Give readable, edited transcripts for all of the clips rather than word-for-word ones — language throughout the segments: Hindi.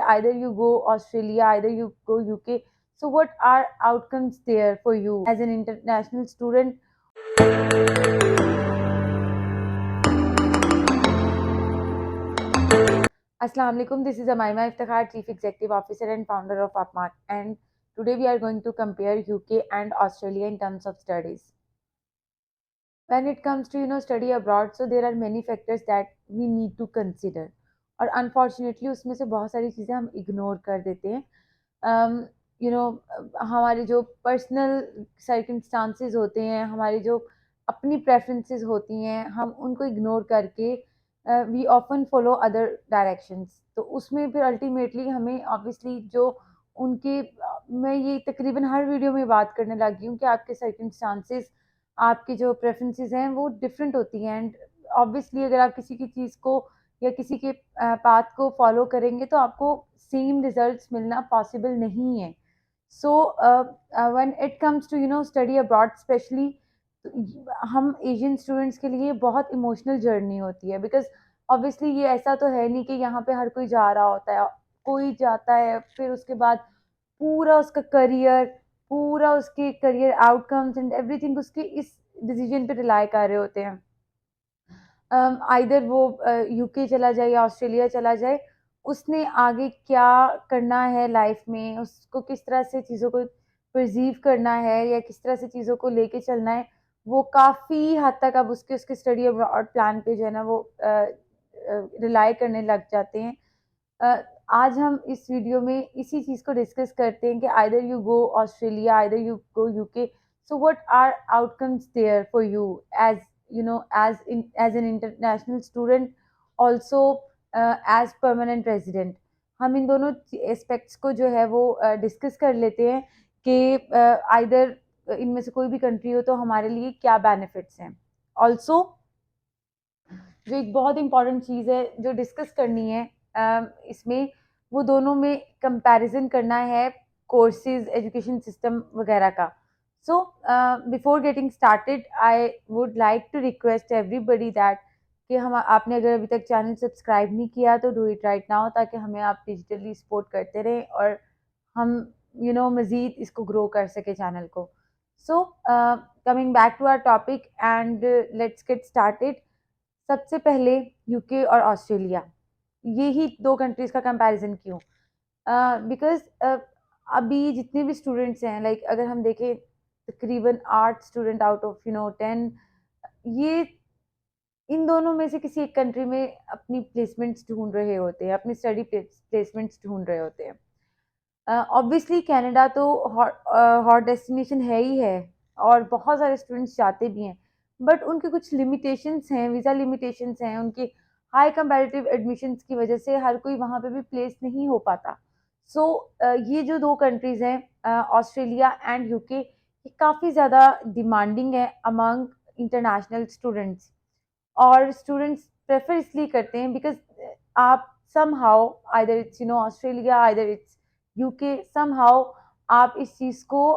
either you go Australia, either you go UK. So what are outcomes there for you as an international student? Assalamu alaikum. This is Amaima Iftikhar, Chief Executive Officer and founder of Upmark, and today we are going to compare UK and Australia in terms of studies. When it comes to study abroad, so there are many factors that we need to consider, और unfortunately उसमें से बहुत सारी चीज़ें हम इग्नोर कर देते हैं. यू नो हमारे जो पर्सनल सर्कमस्टांसेस होते हैं, हमारी जो अपनी प्रेफरेंसेस होती हैं, हम उनको इग्नोर करके we often follow other directions. तो उसमें फिर अल्टीमेटली हमें ऑब्वियसली जो उनके मैं ये तकरीबन हर वीडियो में बात करने लगी हूँ कि आपके सर्कमस्टांसेस, आपकी जो प्रेफरेंसेस हैं वो डिफरेंट होती हैं, एंड ऑब्वियसली अगर आप किसी की चीज़ को या किसी के पाथ को फॉलो करेंगे तो आपको सेम रिजल्ट्स मिलना पॉसिबल नहीं है. So when it comes to study abroad specially, हम एशियन स्टूडेंट्स के लिए बहुत इमोशनल जर्नी होती है, बिकॉज ऑब्वियसली ये ऐसा तो है नहीं कि यहाँ पे हर कोई जा रहा होता है. कोई जाता है फिर उसके बाद पूरा उसका करियर, पूरा उसके करियर आउटकम्स एंड एवरीथिंग उसके इस डिसीजन पे रिलाई कर रहे होते हैं. आइदर वो यूके चला जाए या ऑस्ट्रेलिया चला जाए, उसने आगे क्या करना है लाइफ में, उसको किस तरह से चीज़ों को परसीव करना है या किस तरह से चीज़ों को लेके चलना है, वो काफ़ी हद तक अब उसके उसके स्टडी अब्रॉड प्लान पे जो है ना वो रिलाई करने लग जाते हैं. आज हम इस वीडियो में इसी चीज़ को डिस्कस करते हैं कि either you go Australia, either you go UK. So what are outcomes there for you as as an international student, also as permanent resident. हम इन दोनों एस्पेक्ट्स को जो है वो डिस्कस कर लेते हैं कि आइदर इनमें से कोई भी कंट्री हो तो हमारे लिए क्या बेनिफिट्स हैं. ऑल्सो जो एक बहुत इंपॉर्टेंट चीज़ है जो डिस्कस करनी है इसमें, वो दोनों में कंपैरिजन करना है कोर्सेज, एजुकेशन सिस्टम वगैरह का. So, before getting started, I would like to request everybody that कि हम आपने अगर अभी तक चैनल सब्सक्राइब नहीं किया तो डू इट राइट नाउ, ताकि हमें आप डिजिटली सपोर्ट करते रहें और हम मज़ीद इसको ग्रो कर सके चैनल को. So coming back to our topic and let's get started. सबसे पहले यूके और ऑस्ट्रेलिया, ये ही दो कंट्रीज़ का कंपैरिजन क्यों? बिकॉज अभी जितने भी स्टूडेंट्स हैं, लाइक अगर हम देखें तकरीबन 8 स्टूडेंट आउट ऑफ 10, ये इन दोनों में से किसी एक कंट्री में अपनी प्लेसमेंट्स ढूंढ रहे होते हैं, अपनी स्टडी प्लेसमेंट्स ढूंढ रहे होते हैं. ऑब्वियसली कनाडा तो हॉट डेस्टिनेशन है ही है और बहुत सारे स्टूडेंट्स जाते भी हैं, बट उनके कुछ लिमिटेशंस हैं, वीज़ा लिमिटेशंस हैं, उनके हाई कंपैरेटिव एडमिशन्स की वजह से हर कोई वहाँ पे भी प्लेस नहीं हो पाता. सो ये जो दो कंट्रीज़ हैं ऑस्ट्रेलिया एंड यूके, ये काफ़ी ज़्यादा डिमांडिंग है अमंग इंटरनेशनल स्टूडेंट्स. और स्टूडेंट्स प्रेफर इसलिए करते हैं बिकॉज आप somehow either it's Australia, either it's UK, somehow आप इस चीज़ को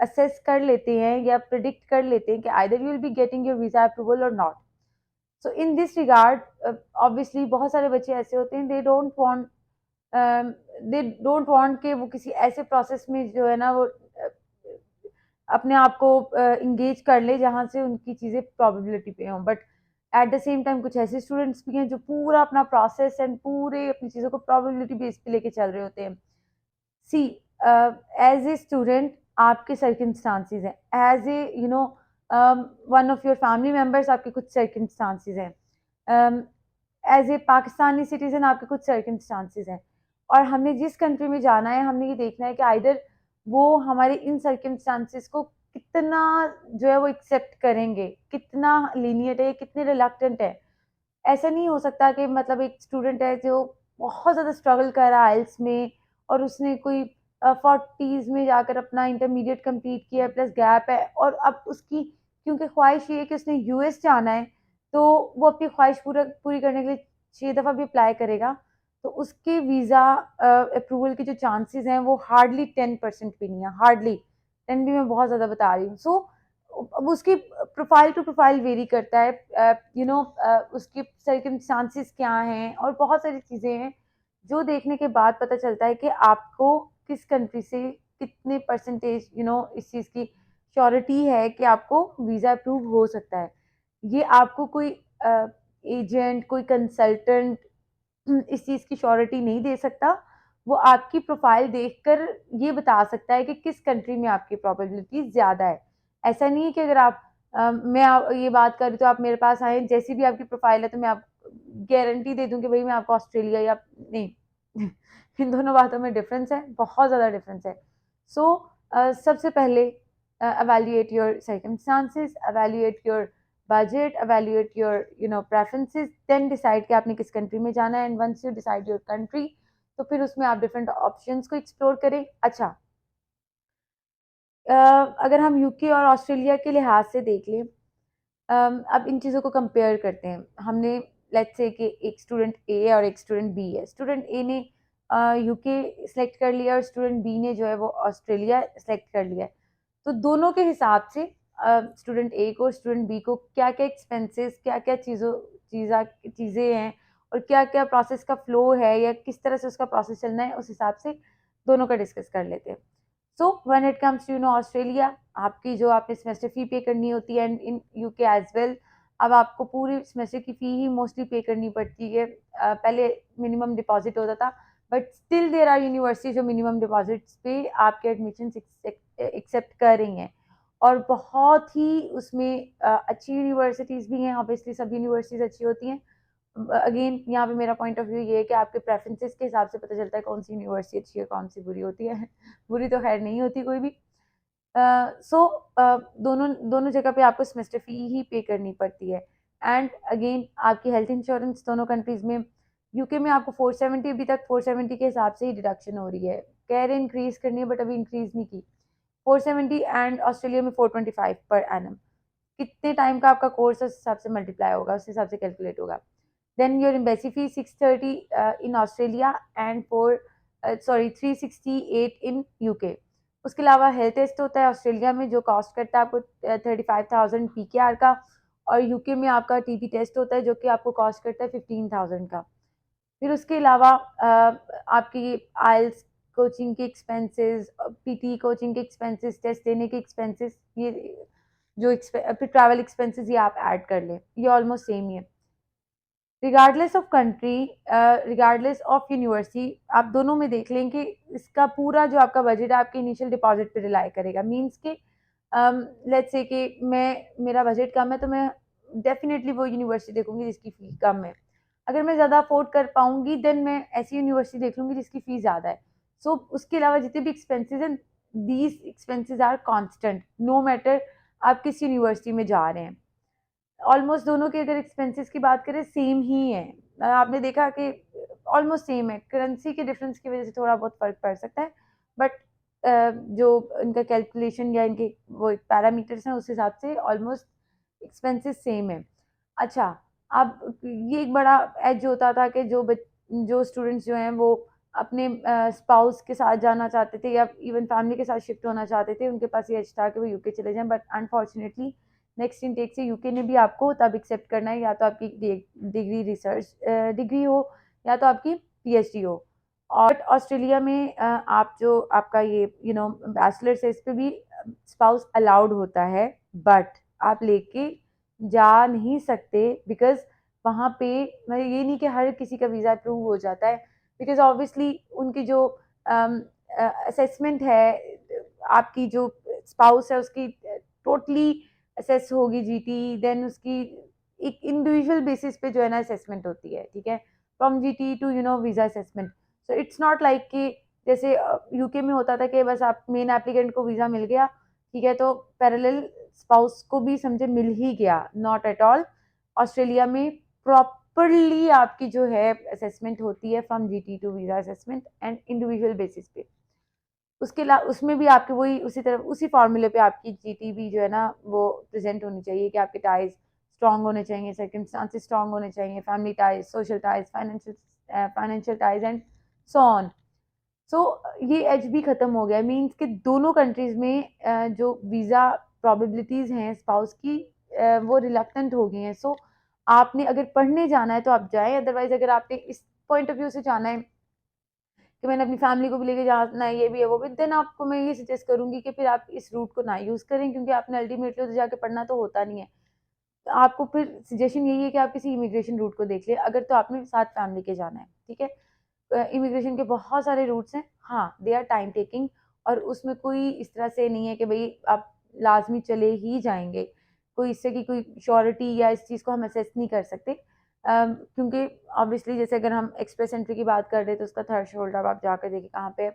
असेस कर लेते हैं या प्रिडिक्ट कर लेते हैं कि either you will be getting your visa approval और not. So in this regard obviously बहुत सारे बच्चे ऐसे होते हैं, दे डोंट वांट कि वो किसी ऐसे प्रोसेस में जो है ना वो अपने आप को इंगेज कर ले जहाँ से उनकी चीज़ें प्रोबेबिलिटी पे हों. But at the same time कुछ ऐसे स्टूडेंट्स भी हैं जो पूरा अपना प्रोसेस एंड पूरे अपनी चीज़ों को प्रोबेबिलिटी बेस पे लेके चल रहे होते हैं. सी, एज ए स्टूडेंट आपके सर्कमस्टांसेस हैं, as a one of your family members आपके कुछ सर्कमस्टांसेस हैं, एज ए पाकिस्तानी सिटीजन आपके कुछ सर्कमस्टांसेस हैं, और हमने जिस कंट्री में जाना है हमने ये देखना है कि आइदर वो हमारे इन सर्कमस्टांसेस को कितना जो है वो एक्सेप्ट करेंगे, कितना लीनियंट है, कितने रिलक्टेंट है. ऐसा नहीं हो सकता कि मतलब एक स्टूडेंट है जो बहुत ज़्यादा स्ट्रगल कर रहा है आइल्स में और उसने कोई 40s में जाकर अपना इंटरमीडिएट कंप्लीट किया प्लस गैप है, और अब उसकी क्योंकि ख्वाहिश ये है कि उसने यूएस जाना है, तो वो अपनी ख्वाहिश पूरी करने के लिए 6 दफ़ा भी अप्लाई करेगा, तो उसके वीज़ा अप्रूवल के जो चांसेस हैं वो हार्डली 10% भी नहीं है, हार्डली 10 भी मैं बहुत ज़्यादा बता रही हूँ. सो अब उसकी प्रोफाइल टू प्रोफाइल वेरी करता है, उसके सर्कमस्टांसेस क्या हैं और बहुत सारी चीज़ें हैं जो देखने के बाद पता चलता है कि आपको किस कंट्री से कितने परसेंटेज इस चीज़ की श्योरिटी है कि आपको वीज़ा अप्रूव हो सकता है। ये आपको कोई एजेंट, कोई कंसल्टेंट इस चीज़ की श्योरिटी नहीं दे सकता। वो आपकी प्रोफाइल देखकर ये बता सकता है कि किस कंट्री में आपकी प्रोबेबिलिटी ज़्यादा है। ऐसा नहीं है कि अगर आप ये बात कर रही तो आप मेरे पास आए, जैसी भी आपकी प्रोफाइल है तो मैं आप गारंटी दे दूँ कि भई मैं आपको ऑस्ट्रेलिया या नहीं इन दोनों बातों में डिफरेंस है, बहुत ज़्यादा डिफरेंस है। सो सबसे पहले evaluate your circumstances, evaluate your budget, evaluate your preferences, then decide कि आपने किस कंट्री में जाना है, and once you decide your country तो फिर उसमें आप डिफरेंट ऑप्शंस को एक्सप्लोर करें। अच्छा, अगर हम यूके और ऑस्ट्रेलिया के लिहाज से देख लें, अब इन चीज़ों को कंपेयर करते हैं। हमने लेट्स से कि एक स्टूडेंट ए है और एक स्टूडेंट बी है। स्टूडेंट ए ने यूके सेलेक्ट कर लिया और स्टूडेंट बी ने जो है वो ऑस्ट्रेलिया सेलेक्ट कर लिया है। तो दोनों के हिसाब से स्टूडेंट ए को स्टूडेंट बी को क्या क्या एक्सपेंसेस, क्या क्या चीज़ें हैं और क्या क्या प्रोसेस का फ्लो है या किस तरह से उसका प्रोसेस चलना है, उस हिसाब से दोनों का डिस्कस कर लेते हैं। So when it comes to Australia, आपकी जो आपने सेमेस्टर फी पे करनी होती है and in UK as well, अब आपको पूरी सेमेस्टर की फ़ी ही मोस्टली पे करनी पड़ती है। पहले मिनिमम डिपॉजिट होता था, but still there are university जो मिनिमम डिपॉजिट्स पे आपके एडमिशन एक्सेप्ट कर रही हैं और बहुत ही उसमें अच्छी यूनिवर्सिटीज़ भी हैं। ऑब्वियसली सब यूनिवर्सिटीज़ अच्छी होती हैं। अगेन यहाँ पे मेरा पॉइंट ऑफ व्यू ये है कि आपके प्रेफरेंसेस के हिसाब से पता चलता है कौन सी यूनिवर्सिटी अच्छी है, कौन सी बुरी होती है बुरी तो खैर नहीं होती कोई भी। सो दोनों दोनों जगह पे आपको सेमेस्टर फी ही पे करनी पड़ती है। एंड अगेन आपकी हेल्थ इंश्योरेंस दोनों कंट्रीज में, यूके में आपको 470, अभी तक 470 के हिसाब से ही डिडक्शन हो रही है। कह रहे इंक्रीज करनी है बट अभी इंक्रीज नहीं की। 470 एंड ऑस्ट्रेलिया में 425 पर एनम। कितने टाइम का आपका कोर्स है उस हिसाब से मल्टीप्लाई होगा, उस हिसाब से कैलकुलेट होगा। Then your embassy fee 630 in Australia and 368 in UK. उसके अलावा हेल्थ टेस्ट होता है ऑस्ट्रेलिया में जो कॉस्ट करता है आपको 35,000 PKR का, और यूके में आपका टीबी टेस्ट होता है जो कि आपको कॉस्ट करता है 15,000 का। फिर उसके अलावा आपकी आइल्स कोचिंग के एक्सपेंसेस, पीटी कोचिंग के एक्सपेंसेस, टेस्ट देने के एक्सपेंसेस, ये जो फिर ट्रैवल एक्सपेंसेस ये आप ऐड कर लें, ये ऑलमोस्ट सेम ही है। Regardless of country, regardless of university, आप दोनों में देख लें कि इसका पूरा जो आपका बजट है आपके इनिशियल डिपॉजिट पे रिलाई करेगा। मींस के लेट्स से कि मेरा बजट कम है तो मैं डेफिनेटली वो यूनिवर्सिटी देखूंगी जिसकी फ़ी कम है। अगर मैं ज़्यादा अफोर्ड कर पाऊंगी देन मैं ऐसी यूनिवर्सिटी देख लूंगी जिसकी फ़ी ज़्यादा है। सो उसके अलावा जितने भी एक्सपेंसेस हैं, these expenses are constant no matter आप किस यूनिवर्सिटी में जा रहे हैं। ऑलमोस्ट दोनों के अगर एक्सपेंसेस की बात करें सेम ही है। आपने देखा कि ऑलमोस्ट सेम है। करेंसी के डिफरेंस की वजह से थोड़ा बहुत फ़र्क पड़ सकता है, बट जो इनका कैलकुलेशन या इनके वो पैरामीटर्स हैं उस हिसाब से ऑलमोस्ट एक्सपेंसेस सेम है। अच्छा, अब ये एक बड़ा एज होता था कि जो स्टूडेंट्स जो हैं वो अपने स्पाउस के साथ जाना चाहते थे या इवन फैमिली के साथ शिफ्ट होना चाहते थे, उनके पास ये एज था कि वो यूके चले जाएं, बट अनफॉर्चुनेटली नेक्स्ट इनटेक से यूके ने भी आपको तब एक्सेप्ट करना है या तो आपकी डिग्री रिसर्च डिग्री हो या तो आपकी पीएचडी हो। और ऑस्ट्रेलिया में आप जो आपका ये बैचलर्स है इस पे भी स्पाउस अलाउड होता है, बट आप लेके जा नहीं सकते बिकॉज वहाँ पे मतलब ये नहीं कि हर किसी का वीज़ा अप्रूव हो जाता है, बिकॉज ऑब्वियसली उनकी जो असेसमेंट है, आपकी जो स्पाउस है उसकी टोटली असेस होगी जीटी, देन उसकी एक इंडिविजुअल बेसिस पे जो है ना असेसमेंट होती है, ठीक है, from GT to visa assessment. So it's not like कि जैसे यूके में होता था कि बस आप मेन एप्लीकेंट को वीज़ा मिल गया, ठीक है, तो पैरेलल स्पाउस को भी समझे मिल ही गया, नॉट एट ऑल। ऑस्ट्रेलिया में प्रॉपरली आपकी जो है असेसमेंट होती है from GT to visa assessment and individual basis पे। उसके अलावा उसमें भी आपके वही उसी तरह उसी फार्मूले पे आपकी जीटी भी जो है ना वो प्रेजेंट होनी चाहिए कि आपके टाइज स्ट्रांग होने चाहिए, सर्कमस्टांसेस स्ट्रांग होने चाहिए, family ties, social ties, financial ties and so on. So ये एच भी खत्म हो गया। मीन्स कि दोनों कंट्रीज में जो वीज़ा प्रोबेबिलिटीज़ हैं स्पाउस की वो रिलक्टेंट हो गई हैं। सो आपने अगर पढ़ने जाना है तो आप जाएं, अदरवाइज अगर आपने इस पॉइंट ऑफ व्यू से जाना है कि मैंने अपनी फैमिली को भी लेके जाना है, ये भी है वो भी, देन आपको मैं ये सजेस्ट करूँगी कि फिर आप इस रूट को ना यूज़ करें, क्योंकि आपने अल्टीमेटली उधर जाके पढ़ना तो होता नहीं है। तो आपको फिर सजेशन यही है कि आप किसी इमिग्रेशन रूट को देख लें, अगर तो आपने साथ फैमिली के जाना है, ठीक है। इमिग्रेशन के बहुत सारे रूट्स हैं, हाँ दे आर टाइम टेकिंग, और उसमें कोई इस तरह से नहीं है कि भाई आप लाजमी चले ही जाएंगे, कोई इससे की कोई श्योरिटी या इस चीज़ को हम असेस नहीं कर सकते, क्योंकि ऑब्वियसली जैसे अगर हम एक्सप्रेस एंट्री की बात कर रहे हैं तो उसका थ्रेशोल्ड अब आप जाकर देखिए कहाँ पे है।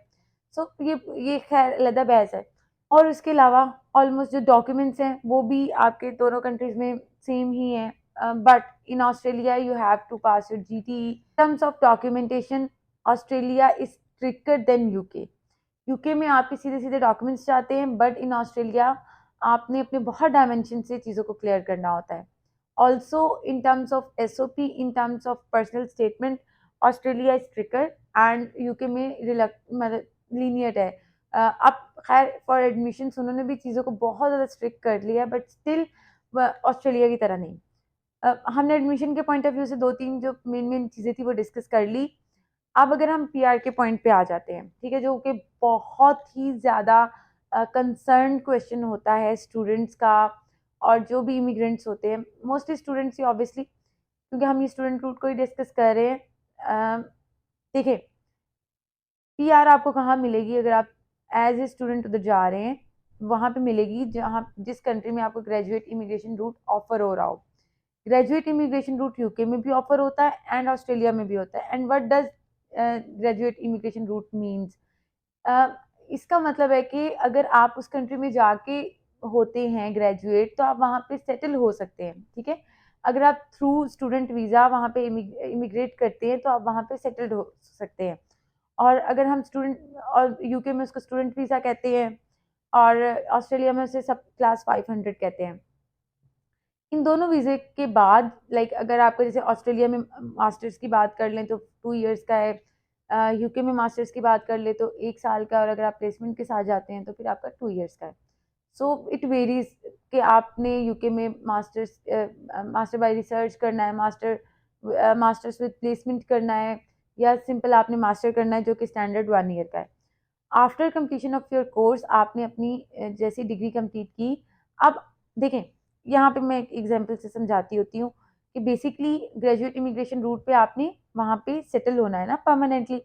सो ये खैर अलग बहस है। और उसके अलावा ऑलमोस्ट जो डॉक्यूमेंट्स हैं वो भी आपके दोनों कंट्रीज में सेम ही है, but in Australia you have to pass your GTE. Terms of documentation Australia is stricter than UK. UK में आपके सीधे सीधे डॉक्यूमेंट्स जाते हैं, बट इन ऑस्ट्रेलिया आपने अपने बहुत डायमेंशन से चीज़ों को क्लियर करना होता है। Also in terms of SOP, in terms of personal statement, Australia is stricter and UK में मतलब लीनियट है। अब खैर फॉर एडमिशन उन्होंने भी चीज़ों को बहुत ज़्यादा स्ट्रिक्ट कर लिया, बट स्टिल ऑस्ट्रेलिया की तरह नहीं। हमने एडमिशन के पॉइंट ऑफ व्यू से दो तीन जो मेन मेन चीज़ें थी वो डिस्कस कर ली। अब अगर हम पीआर के पॉइंट पे आ जाते हैं, ठीक है, जो कि बहुत ही ज़्यादा कंसर्न क्वेश्चन होता है स्टूडेंट्स का, और जो भी इमिग्रेंट्स होते हैं, मोस्टली स्टूडेंट्स ही ऑब्वियसली, क्योंकि हम ये स्टूडेंट रूट को ही डिस्कस कर रहे हैं। देखिए, पीआर आपको कहाँ मिलेगी अगर आप एज ए स्टूडेंट उधर जा रहे हैं, वहाँ पे मिलेगी जहाँ जिस कंट्री में आपको ग्रेजुएट इमिग्रेशन रूट ऑफर हो रहा हो। ग्रेजुएट इमिग्रेशन रूट यूके में भी ऑफर होता है एंड ऑस्ट्रेलिया में भी होता है। And what does graduate immigration route means, इसका मतलब है कि अगर आप उस कंट्री में जाके होते हैं ग्रेजुएट, तो आप वहाँ पे सेटल हो सकते हैं, ठीक है। अगर आप थ्रू स्टूडेंट वीज़ा वहाँ पे इमिग्रेट करते हैं तो आप वहाँ पे सेटल्ड हो सकते हैं। और अगर हम स्टूडेंट, और यूके में उसको स्टूडेंट वीज़ा कहते हैं, और ऑस्ट्रेलिया में उसे सब क्लास 500 कहते हैं। इन दोनों वीज़े के बाद लाइक अगर आपको जैसे ऑस्ट्रेलिया में मास्टर्स की बात कर लें तो 2 इयर्स का है, यूके में मास्टर्स की बात कर ले तो 1 साल का, और अगर आप प्लेसमेंट के साथ जाते हैं तो फिर आपका 2 इयर्स का है। सो इट वेरीज कि आपने यूके में मास्टर बाय रिसर्च करना है, मास्टर्स विद प्लेसमेंट करना है, या सिंपल आपने मास्टर करना है जो कि स्टैंडर्ड 1 ईयर का है। After completion of your course आपने अपनी जैसी डिग्री कंप्लीट की। अब देखें, यहाँ पे मैं एक एग्जांपल से समझाती होती हूँ कि बेसिकली ग्रेजुएट इमिग्रेशन रूट पे आपने वहाँ पे सेटल होना है ना परमानेंटली।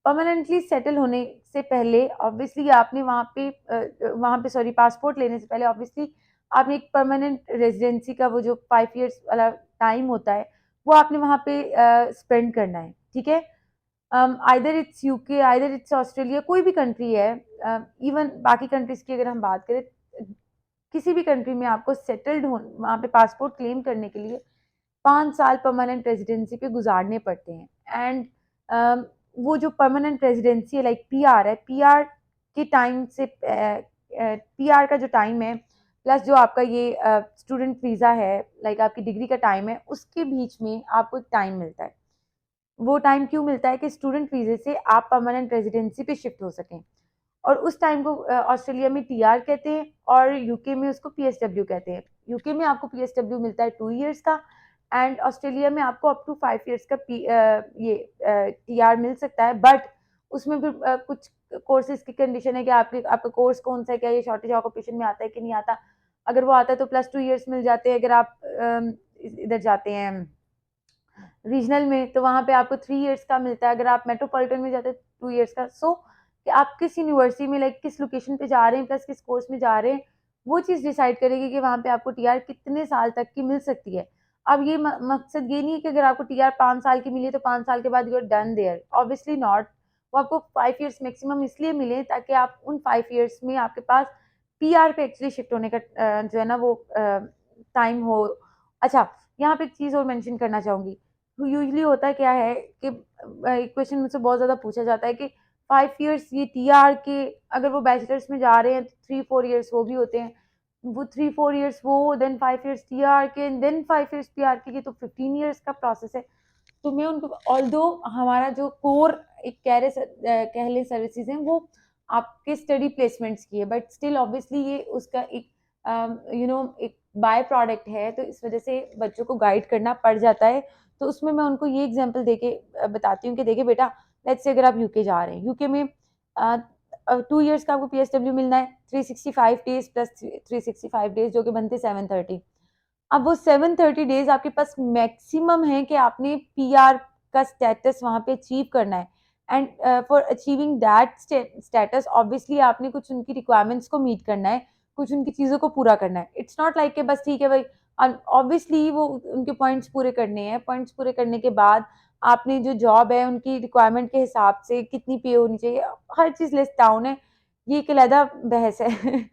परमानेंटली सेटल होने से पहले ऑब्वियसली आपने वहाँ पे सॉरी पासपोर्ट लेने से पहले ऑब्वियसली आपने एक परमानेंट रेजिडेंसी का वो जो 5 इयर्स वाला टाइम होता है वो आपने वहाँ पे स्पेंड करना है, ठीक है। Either it's UK, either it's Australia, कोई भी कंट्री है, इवन बाकी कंट्रीज की अगर हम बात करें, किसी भी कंट्री में आपको सेटल्ड हो वहाँ पे पासपोर्ट क्लेम करने के लिए 5 साल परमानेंट रेजिडेंसी पे गुजारने पड़ते हैं। एंड वो जो परमानेंट रेजिडेंसी है लाइक पीआर है, पीआर के टाइम से पीआर का जो टाइम है प्लस जो आपका ये स्टूडेंट वीज़ा है लाइक आपकी डिग्री का टाइम है, उसके बीच में आपको एक टाइम मिलता है। वो टाइम क्यों मिलता है कि स्टूडेंट वीज़े से आप परमानेंट रेजिडेंसी पे शिफ्ट हो सकें, और उस टाइम को ऑस्ट्रेलिया में टीआर कहते हैं और यूके में उसको पीएसडब्ल्यू कहते हैं। यूके में आपको पीएसडब्ल्यू मिलता है 2 इयर्स का, एंड ऑस्ट्रेलिया में आपको अप टू 5 इयर्स का ये टीआर मिल सकता है, बट उसमें भी कुछ कोर्सेज की कंडीशन है कि आपका कोर्स कौन सा है, क्या ये शॉर्टेज ऑक्यूपेशन में आता है कि नहीं आता। अगर वो आता है तो +2 इयर्स मिल जाते हैं, अगर आप इधर जाते हैं रीजनल में तो वहाँ पे आपको 3 इयर्स का मिलता है, अगर आप मेट्रोपॉलिटन में जाते हैं 2 इयर्स का। सो कि आप किस यूनिवर्सिटी में लाइक किस लोकेशन पे जा रहे हैं प्लस किस कोर्स में जा रहे हैं, वो चीज़ डिसाइड करेगी कि वहाँ पे आपको टीआर कितने साल तक की मिल सकती है। अब ये मकसद ये नहीं है कि अगर आपको टीआर 5 साल की मिली है तो 5 साल के बाद you are done there, obviously not. वो आपको 5 इयर्स मैक्सिमम इसलिए मिले ताकि आप उन 5 इयर्स में आपके पास पीआर पे एक्चुअली शिफ्ट होने का जो है ना वो टाइम हो। अच्छा, यहाँ पे एक चीज़ और मेंशन करना चाहूँगी। यूजुअली होता क्या है कि क्वेश्चन मुझसे बहुत ज़्यादा पूछा जाता है कि 5 इयर्स ये टीआर के, अगर वो बैचलर्स में जा रहे हैं तो 3-4 इयर्स वो भी होते हैं, वो 3-4 इयर्स वो देन 5 इयर्स टीआर के देन 5 इयर्स पीआर के, ये तो 15 इयर्स का प्रोसेस है। तो मैं उनको ऑल्दो हमारा जो कोर एक कह लें सर्विसेज हैं वो आपके स्टडी प्लेसमेंट्स की है, बट स्टिल ऑब्वियसली ये उसका एक एक बाय प्रोडक्ट है, तो इस वजह से बच्चों को गाइड करना पड़ जाता है। तो उसमें मैं उनको ये एग्जांपल देके बताती हूँ कि देखिए बेटा, लेट्स से अगर आप यूके जा रहे हैं, यूके में 2 years का आपको PSW मिलना है, 365 डेज प्लस 365 डेज जो कि बनते 730। अब वो 730 डेज आपके पास मैक्सिमम है कि आपने PR का स्टेटस वहां पे अचीव करना है। And for achieving that status obviously आपने कुछ उनकी रिक्वायरमेंट्स को मीट करना है, कुछ उनकी चीज़ों को पूरा करना है। इट्स नॉट लाइक कि बस ठीक है भाई, ऑब्वियसली वो उनके पॉइंट्स पूरे करने हैं। पॉइंट्स पूरे करने के बाद आपने जो जॉब है उनकी रिक्वायरमेंट के हिसाब से कितनी पे होनी चाहिए, हर चीज़ लिस्ट डाउन है, ये एक अलग बहस है।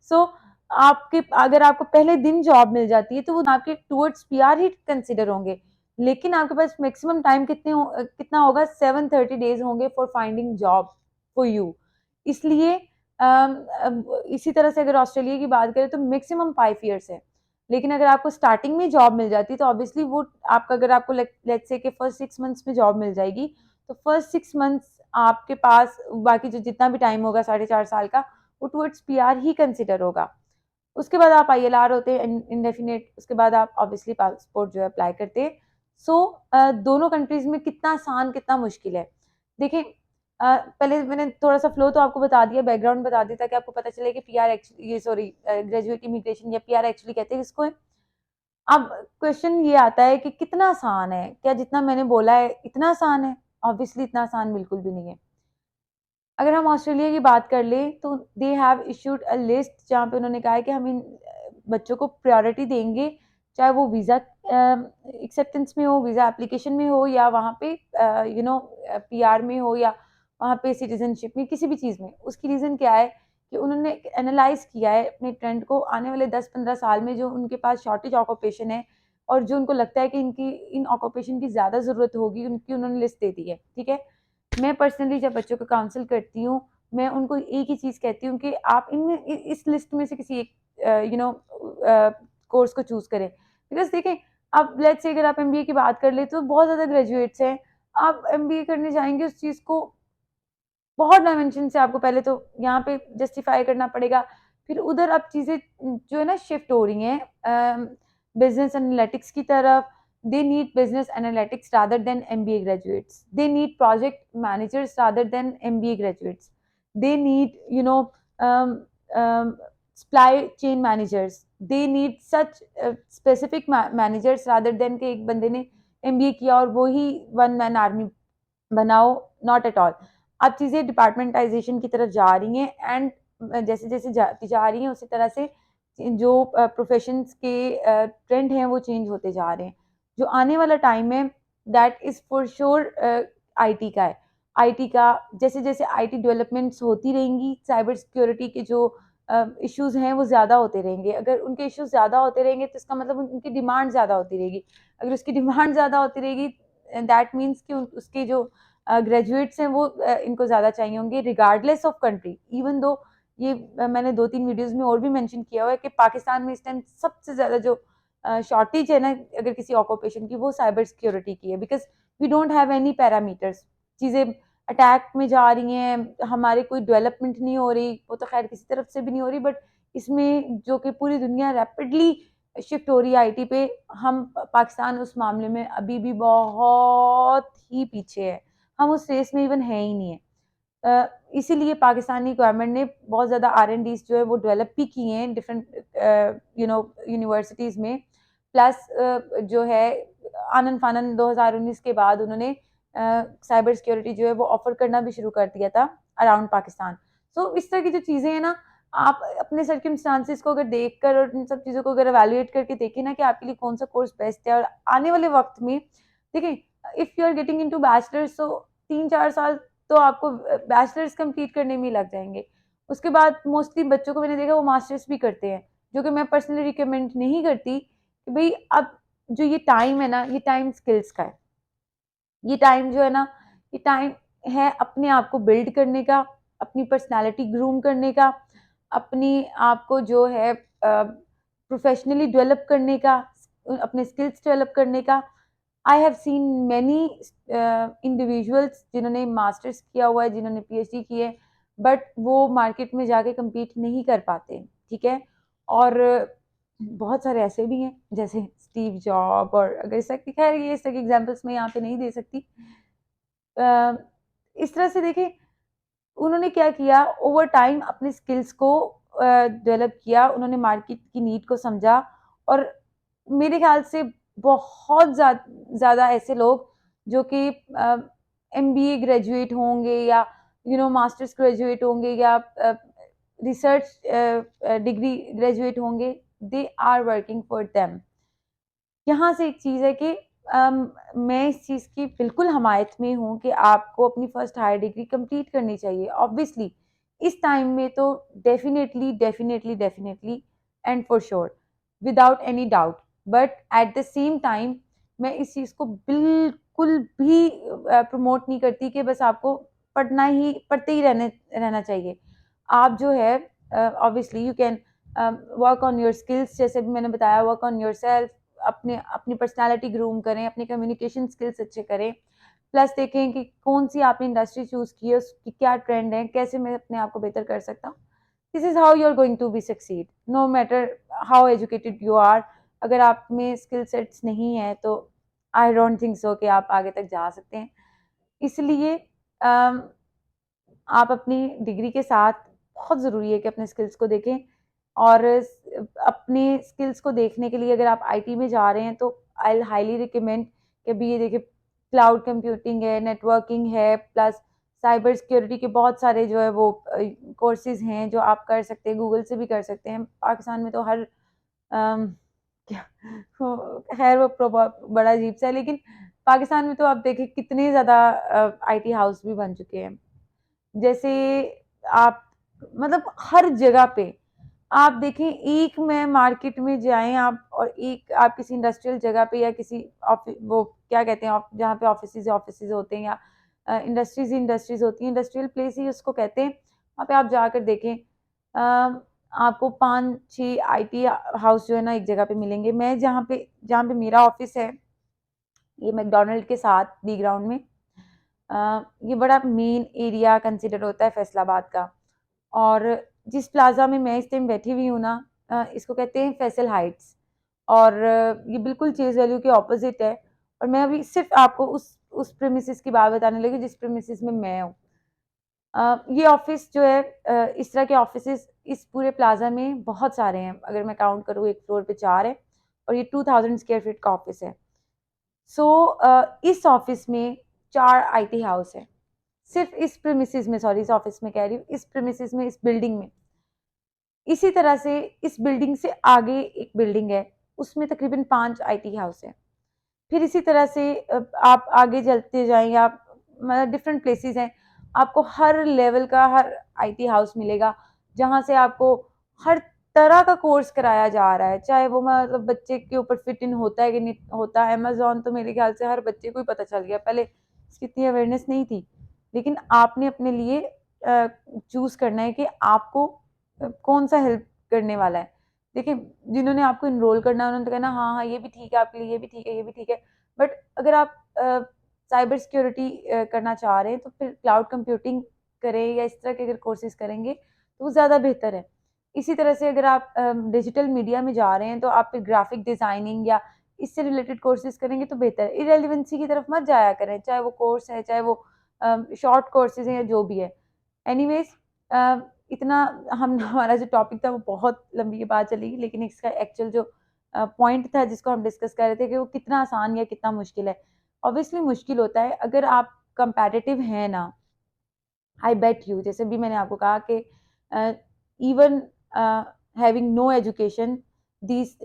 सो आपके अगर आपको पहले दिन जॉब मिल जाती है तो वो आपके टूवर्ड्स PR ही कंसिडर होंगे, लेकिन आपके पास मैक्सिमम टाइम कितना होगा, 730 डेज होंगे for finding job for you. इसलिए इसी तरह से अगर ऑस्ट्रेलिया की बात करें तो मैक्सिमम 5 years है, लेकिन अगर आपको स्टार्टिंग में जॉब मिल जाती है तो ऑब्वियसली वो आपका, अगर आपको लेट्स से कि फर्स्ट 6 months में जॉब मिल जाएगी तो फर्स्ट 6 months आपके पास बाकी जो जितना भी टाइम होगा 4.5 साल का वो टूवर्ड्स PR ही कंसिडर होगा। उसके बाद आप ILR होते हैं इंडेफिनेट, उसके बाद आप ऑब्वियसली पासपोर्ट जो है अप्लाई करते हैं। सो दोनों कंट्रीज में कितना आसान कितना मुश्किल है देखिए। पहले मैंने थोड़ा सा फ्लो तो आपको बता दिया, बैकग्राउंड बता दिया ताकि आपको पता चले कि PR एक्चुअली, ये सॉरी, ग्रेजुएट इमिग्रेशन या PR एक्चुअली कहते हैं किसको है। अब क्वेश्चन ये आता है कि कितना आसान है, क्या जितना मैंने बोला है इतना आसान है? ऑब्वियसली इतना आसान बिल्कुल भी नहीं है। अगर हम ऑस्ट्रेलिया की बात कर ले तो they have issued a list जहाँ पे उन्होंने कहा है कि हम इन बच्चों को प्रायोरिटी देंगे, चाहे वो वीज़ा एक्सेप्टेंस में हो, वीज़ा एप्लीकेशन में हो, या वहाँ पे PR में हो, या वहाँ पे सिटीजनशिप में, किसी भी चीज़ में। उसकी रीज़न क्या है कि उन्होंने एनालाइज किया है अपने ट्रेंड को, आने वाले 10-15 साल में जो उनके पास शॉर्टेज ऑक्यूपेशन है और जो उनको लगता है कि इन ऑक्यूपेशन की ज़्यादा ज़रूरत होगी, उनकी उन्होंने लिस्ट दे दी है। ठीक है, मैं पर्सनली जब बच्चों को काउंसिल करती हूँ, मैं उनको एक ही चीज़ कहती हूँ कि आप इनमें इस लिस्ट में से किसी एक कोर्स को चूज करें। बिकॉज देखें, अब लेट्स से अगर आप MBA की बात कर ले तो बहुत ज़्यादा ग्रेजुएट्स हैं, आप MBA करने जाएंगे उस चीज़ को बहुत डायमेंशन से आपको पहले तो यहाँ पे जस्टिफाई करना पड़ेगा, फिर उधर अब चीज़ें जो है ना शिफ्ट हो रही हैं बिजनेस एनालिटिक्स की तरफ। they need business analytics rather than MBA graduates, they need project managers rather than MBA graduates, they need supply chain managers, they need such specific managers rather than कि एक बंदे ने MBA किया और वो ही वन मैन आर्मी बनाओ। Not at all. अब चीज़ें डिपार्टमेंटाइजेशन की तरफ जा रही हैं एंड जैसे जैसे जाती जा रही हैं उसी तरह से जो प्रोफेशंस के ट्रेंड हैं वो चेंज होते जा रहे हैं। जो आने वाला टाइम है that is for sure IT का है। IT का जैसे जैसे IT डेवलपमेंट्स होती रहेंगी, साइबर सिक्योरिटी के जो इश्यूज हैं वो ज़्यादा होते रहेंगे। अगर उनके इश्यूज ज़्यादा होते रहेंगे तो इसका मतलब उनकी डिमांड ज़्यादा होती रहेगी। अगर उसकी डिमांड ज़्यादा होती रहेगी दैट मीन्स कि उसके जो ग्रेजुएट्स हैं वो इनको ज़्यादा चाहिए होंगे regardless of country. Even though ये मैंने 2-3 वीडियोस में और भी मेंशन किया हुआ है कि पाकिस्तान में इस टाइम सबसे ज़्यादा जो शॉर्टेज है ना अगर किसी ऑक्यूपेशन की, वो साइबर सिक्योरिटी की है। Because we don't have any parameters, चीज़ें अटैक में जा रही हैं, हमारे कोई डेवलपमेंट नहीं हो रही, वो तो खैर किसी तरफ से भी नहीं हो रही, बट इसमें जो कि पूरी दुनिया रैपिडली शिफ्ट हो रही है IT पे, हम पाकिस्तान उस मामले में अभी भी बहुत ही पीछे है, हम उस रेस में इवन है ही नहीं है। इसीलिए पाकिस्तानी गवर्नमेंट ने बहुत ज़्यादा R&Ds जो है वो डेवलप भी किए हैं डिफरेंट यूनिवर्सिटीज़ में। प्लस जो है आनन फानन 2019 के बाद उन्होंने साइबर सिक्योरिटी जो है वो ऑफर करना भी शुरू कर दिया था अराउंड पाकिस्तान। सो इस तरह की जो चीज़ें हैं ना, आप अपने सर्कमस्टांसिस को अगर देखकर और इन सब चीज़ों को अगर एवेल्युएट करके देखें ना कि आपके लिए कौन सा कोर्स बेस्ट है, और आने वाले वक्त में देखें, if you are getting into bachelors तो 3-4 साल तो आपको बैचलर्स कंप्लीट करने में ही लग जाएंगे। उसके बाद मोस्टली बच्चों को मैंने देखा वो मास्टर्स भी करते हैं, जो कि मैं पर्सनली रिकमेंड नहीं करती कि भाई अब जो ये टाइम है ना, ये टाइम स्किल्स का है। ये टाइम जो है ना, ये टाइम है अपने आप को बिल्ड करने का, अपनी पर्सनालिटी ग्रूम करने का, अपनी आप को जो है प्रोफेशनली डेवलप करने का, अपने स्किल्स डेवलप करने का। I have seen many individuals जिन्होंने मास्टर्स किया हुआ है, जिन्होंने PhD की है, बट वो मार्केट में जाके compete नहीं कर पाते। ठीक है, और बहुत सारे ऐसे भी हैं जैसे स्टीव जॉब, और अगर इस तरह की, खैर ये इस तरह की एग्जाम्पल्स मैं यहाँ पे नहीं दे सकती। इस तरह से देखिए उन्होंने क्या किया, ओवर टाइम अपने स्किल्स को डेवलप किया, उन्होंने मार्केट की नीड को समझा। और मेरे ख्याल से बहुत ज़्यादा ऐसे लोग जो कि एमबीए ग्रेजुएट होंगे या मास्टर्स ग्रेजुएट होंगे या रिसर्च डिग्री ग्रेजुएट होंगे, they are working for them. यहाँ से एक चीज़ है कि मैं इस चीज़ की बिल्कुल हमायत में हूँ कि आपको अपनी फर्स्ट हायर डिग्री कंप्लीट करनी चाहिए ऑब्वियसली इस टाइम में, तो definitely definitely definitely and for sure without any doubt. But at the same time मैं इस चीज़ को बिल्कुल भी प्रमोट नहीं करती कि बस आपको पढ़ते ही रहना चाहिए। आप जो है obviously you can work on your skills, जैसे भी मैंने बताया, वर्क ऑन योर सेल्फ, अपनी पर्सनालिटी ग्रूम करें, अपने कम्युनिकेशन स्किल्स अच्छे करें, प्लस देखें कि कौन सी आपने इंडस्ट्री चूज की है, उसकी क्या ट्रेंड है, कैसे मैं अपने आप को बेहतर कर सकता हूँ। This is how you are going to be succeed no matter how educated you are. अगर आप में स्किल सेट्स नहीं है तो आई डोंट थिंक सो कि आप आगे तक जा सकते हैं। इसलिए आप अपनी डिग्री के साथ बहुत ज़रूरी है कि अपने स्किल्स को देखें। और अपने स्किल्स को देखने के लिए अगर आप आईटी में जा रहे हैं तो आई हाईली रिकमेंड कि अभी ये देखिए क्लाउड कंप्यूटिंग है, नेटवर्किंग है, प्लस साइबर सिक्योरिटी के बहुत सारे जो है वो कोर्सेज हैं जो आप कर सकते हैं, गूगल से भी कर सकते हैं। पाकिस्तान में तो हर क्या खैर वो बड़ा अजीब सा है, लेकिन पाकिस्तान में तो आप देखें कितने ज़्यादा आईटी हाउस भी बन चुके हैं। जैसे आप मतलब हर जगह पे आप देखें, एक में मार्केट में जाएं आप और एक आप किसी इंडस्ट्रियल जगह पे या किसी वो क्या कहते हैं जहाँ पे ऑफिस होते हैं या इंडस्ट्रीज होती हैं, इंडस्ट्रियल प्लेस ही उसको कहते हैं। वहाँ पे आप जाकर देखें, आपको 5-6 आईटी हाउस जो है ना एक जगह पे मिलेंगे। मैं जहाँ पे मेरा ऑफिस है, ये मैकडोनल्ड के साथ बी ग्राउंड में, ये बड़ा मेन एरिया कंसिडर होता है फैसलाबाद का। और जिस प्लाजा में मैं इस टाइम बैठी हुई हूँ ना, इसको कहते हैं फैसल हाइट्स। और ये बिल्कुल चेज वैल्यू के ऑपोजिट है। और मैं अभी सिर्फ आपको उस प्रेमिसेस की बात बताने लगी जिस प्रेमिसेस में मैं हूँ। ये ऑफिस जो है, इस तरह के ऑफिस इस पूरे प्लाजा में बहुत सारे हैं। अगर मैं काउंट करूँ, एक फ्लोर पे 4 है और ये 2000 स्क्वायर फीट का ऑफिस है। सो इस ऑफिस में 4 आईटी हाउस है, सिर्फ इस प्रीमिसेस में, सॉरी इस ऑफिस में कह रही हूँ, इस प्रीमिसेस में, इस बिल्डिंग में। इसी तरह से इस बिल्डिंग से आगे एक बिल्डिंग है, उसमें तकरीबन 5 आईटी हाउस है। फिर इसी तरह से आप आगे चलते जाएं, आप मतलब डिफरेंट प्लेसेस हैं, आपको हर लेवल का हर आईटी हाउस मिलेगा जहां से आपको हर तरह का कोर्स कराया जा रहा है। चाहे वो मतलब बच्चे के ऊपर फिट इन होता है कि नहीं होता। अमेजोन तो मेरे ख्याल से हर बच्चे को ही पता चल गया, पहले इसकी इतनी अवेयरनेस नहीं थी। लेकिन आपने अपने लिए चूज करना है कि आपको कौन सा हेल्प करने वाला है। देखिए, जिन्होंने आपको इनरोल करना है उन्होंने तो कहना हाँ हाँ ये भी ठीक है आपके लिए, ये भी ठीक है, ये भी ठीक है। बट अगर आप साइबर सिक्योरिटी करना चाह रहे हैं तो फिर क्लाउड कंप्यूटिंग करें या इस तरह के अगर कोर्सेज करेंगे तो वो ज़्यादा बेहतर है। इसी तरह से अगर आप डिजिटल मीडिया में जा रहे हैं तो आप फिर ग्राफिक डिज़ाइनिंग या इससे रिलेटेड कोर्सेज करेंगे तो बेहतर है। इरेलीवेंसी की तरफ मत जाया करें, चाहे वो कोर्स है, चाहे वो शॉर्ट कोर्सेज हैं या जो भी है। एनीवेज, इतना हम हमारा जो टॉपिक था वो बहुत लंबी बात चली, लेकिन इसका एक्चुअल जो पॉइंट था जिसको हम डिस्कस कर रहे थे कि वो कितना आसान या कितना मुश्किल है। ऑब्वियसली मुश्किल होता है अगर आप कंपैटिटिव हैं ना। आई बेट यू, जैसे भी मैंने आपको कहा कि even having no education, these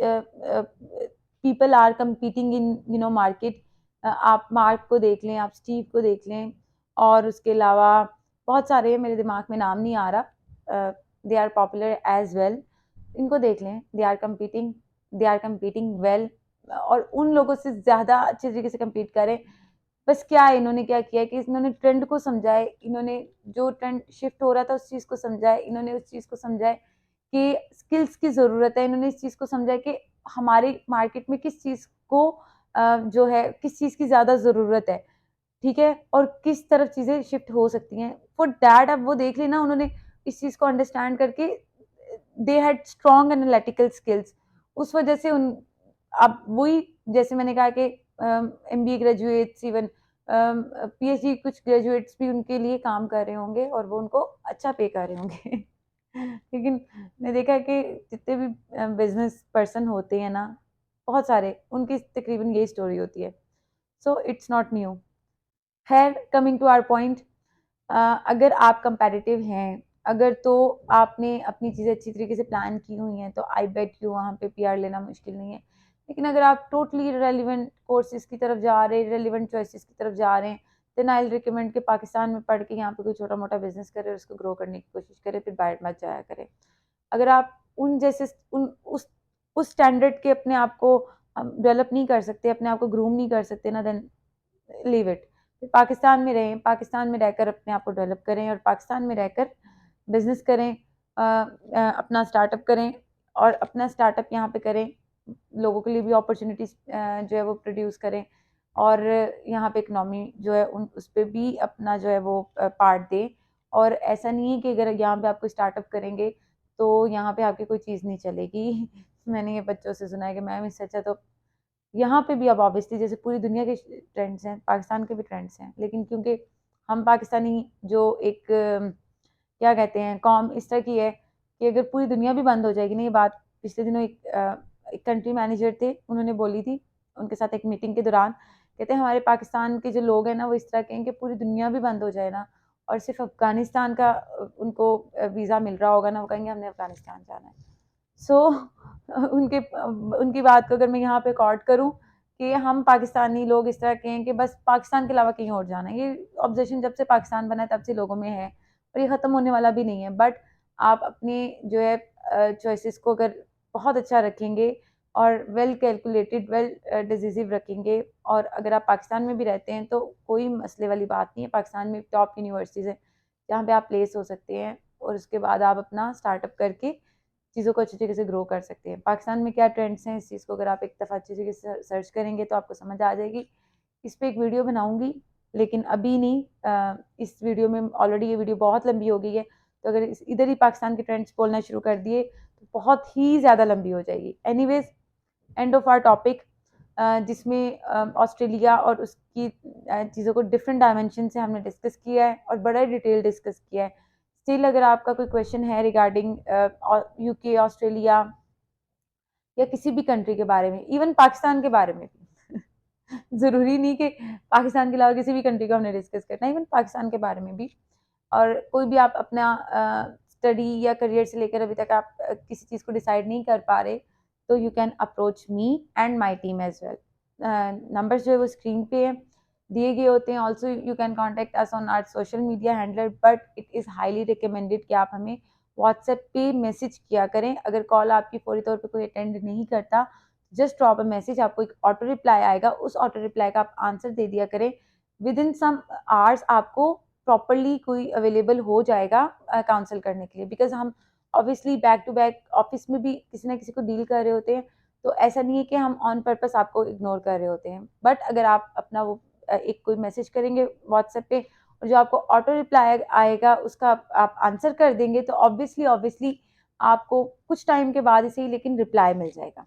people are competing in market. आप मार्क को देख लें, आप स्टीव को देख लें, और उसके अलावा बहुत सारे हैं, मेरे दिमाग में नाम नहीं आ रहा। They are popular as well, इनको देख लें, दे आर कम्पीटिंग वेल, और उन लोगों से ज़्यादा अच्छे तरीके से कम्पीट करें। बस क्या है, इन्होंने क्या किया कि इन्होंने ट्रेंड को समझा है, इन्होंने जो ट्रेंड शिफ्ट हो रहा था उस चीज़ को समझा है, इन्होंने उस चीज़ को समझा है कि स्किल्स की ज़रूरत है, इन्होंने इस चीज़ को समझा है कि हमारे मार्केट में किस चीज़ को जो है किस चीज़ की ज़्यादा ज़रूरत है, ठीक है, और किस तरफ चीज़ें शिफ्ट हो सकती हैं। फॉर दैट अब वो देख लेना, उन्होंने इस चीज़ को अंडरस्टैंड करके they had strong analytical skills. उस वजह से उन अब वही, जैसे मैंने कहा कि एमबीए ग्रेजुएट्स, इवन पीएचडी कुछ ग्रेजुएट्स भी उनके लिए काम कर रहे होंगे और वो उनको अच्छा पे कर रहे होंगे लेकिन मैंने देखा है कि जितने भी बिजनेस पर्सन होते हैं ना, बहुत सारे, उनकी तकरीबन यही स्टोरी होती है। So it's not new. खैर, कमिंग टू आवर पॉइंट, अगर आप कंपैरेटिव हैं, अगर तो आपने अपनी चीज़ें अच्छी तरीके से प्लान की हुई हैं, तो आई बेट यू वहाँ पे पीआर लेना मुश्किल नहीं है। लेकिन अगर आप टोटली रेलिवेंट कोर्सेज की तरफ जा रहे हैं, रेलिवेंट चॉइसेस की तरफ जा रहे हैं, देन आई विल रिकमेंड कि पाकिस्तान में पढ़ के यहाँ पे कोई छोटा मोटा बिजनेस करें और उसको ग्रो करने की कोशिश करें, फिर बाहर मत जाया करें। अगर आप उन जैसे उन उस स्टैंडर्ड के अपने आप को डेवलप नहीं कर सकते, अपने आप को ग्रूम नहीं कर सकते ना, देन लीव इट। पाकिस्तान में रहें, पाकिस्तान में रहकर अपने आप को डेवलप करें और पाकिस्तान में रहकर बिजनेस करें, अपना स्टार्टअप करें और अपना स्टार्टअप यहाँ पे करें, लोगों के लिए भी अपॉर्चुनिटीज जो है वो प्रोड्यूस करें और यहाँ पे इकनॉमी जो है उस पर भी अपना जो है वो पार्ट दें। और ऐसा नहीं है कि अगर यहाँ पे आपको स्टार्टअप करेंगे तो यहाँ पे आपकी कोई चीज़ नहीं चलेगी। मैंने ये बच्चों से सुना है कि मैम इससे अच्छा तो यहाँ पे भी अब ऑब्वियसली जैसे पूरी दुनिया के ट्रेंड्स हैं, पाकिस्तान के भी ट्रेंड्स हैं, लेकिन क्योंकि हम पाकिस्तानी जो एक क्या कहते हैं कौम इस तरह की है कि अगर पूरी दुनिया भी बंद हो जाएगी ना, ये बात पिछले दिनों एक कंट्री मैनेजर थे, उन्होंने बोली थी उनके साथ एक मीटिंग के दौरान, कहते हैं हमारे पाकिस्तान के जो लोग हैं ना वो इस तरह के हैं कि पूरी दुनिया भी बंद हो जाए ना और सिर्फ अफगानिस्तान का उनको वीज़ा मिल रहा होगा ना, वो कहेंगे हमने अफगानिस्तान जाना है। सो उनके उनकी बात को अगर मैं यहाँ पे रिकॉर्ड करूँ कि हम पाकिस्तानी लोग इस तरह के हैं कि बस पाकिस्तान के अलावा कहीं और जाना है, ये ऑब्जेक्शन जब से पाकिस्तान बना है तब से लोगों में है और ये ख़त्म होने वाला भी नहीं है। बट आप अपने जो है चॉइसेस को अगर बहुत अच्छा रखेंगे और वेल कैलकुलेटेड, वेल डिसीसिव रखेंगे और अगर आप पाकिस्तान में भी रहते हैं तो कोई मसले वाली बात नहीं है। पाकिस्तान में टॉप यूनिवर्सिटीज़ हैं जहाँ पे आप प्लेस हो सकते हैं और उसके बाद आप अपना स्टार्टअप करके चीज़ों को अच्छी तरीके से ग्रो कर सकते हैं। पाकिस्तान में क्या ट्रेंड्स हैं, इस चीज़ को अगर आप एक दफ़ा अच्छी तरीके से सर्च करेंगे तो आपको समझ आ जाएगी। इस पे एक वीडियो बनाऊंगी, लेकिन अभी नहीं। इस वीडियो में ऑलरेडी ये वीडियो बहुत लंबी हो गई है, तो अगर इधर ही पाकिस्तान के ट्रेंड्स बोलना शुरू कर दिए तो बहुत ही ज़्यादा लंबी हो जाएगी। Anyways, end of our topic, जिसमें ऑस्ट्रेलिया और उसकी चीज़ों को डिफरेंट डायमेंशन से हमने डिस्कस किया है और बड़ा डिटेल डिस्कस किया है। स्टिल अगर आपका कोई क्वेश्चन है रिगार्डिंग यूके, ऑस्ट्रेलिया या किसी भी कंट्री के बारे में, इवन पाकिस्तान के बारे में भी ज़रूरी नहीं कि पाकिस्तान के अलावा किसी भी कंट्री को हमने डिस्कस करना है, इवन पाकिस्तान के बारे में भी, और कोई भी आप अपना स्टडी या करियर से लेकर अभी तक आप किसी चीज़ को डिसाइड नहीं कर पा रहे, तो you can approach me and my team as well. Numbers जो है वो स्क्रीन पे है, दिए गए होते हैं। Also you can contact us on our social media handler, but it is highly recommended कि आप हमें व्हाट्सएप पे मैसेज किया करें। अगर कॉल आपकी फौरी तौर पे कोई अटेंड नहीं करता, जस्ट ड्रॉप अ मैसेज, आपको एक ऑटो रिप्लाई आएगा, उस ऑटो रिप्लाई का आप आंसर दे दिया करें। विद इन सम आवर्स आपको प्रॉपरली कोई अवेलेबल हो जाएगा काउंसिल करने के लिए, बिकॉज हम obviously back to back office में भी किसी ना किसी को डील कर रहे होते हैं, तो ऐसा नहीं है कि हम ऑन पर्पस आपको इग्नोर कर रहे होते हैं। बट अगर आप अपना वो एक कोई मैसेज करेंगे व्हाट्सएप पे और जो आपको ऑटो रिप्लाई आएगा उसका आप आंसर कर देंगे, तो ऑब्वियसली ऑब्वियसली आपको कुछ टाइम के बाद ही सही लेकिन रिप्लाई मिल जाएगा।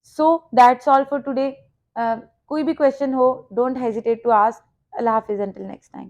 So that's all for today. कोई भी क्वेश्चन हो, डोंट हेजिटेट टू आस्क। अल्लाह हाफिज, अंटिल नेक्स्ट टाइम।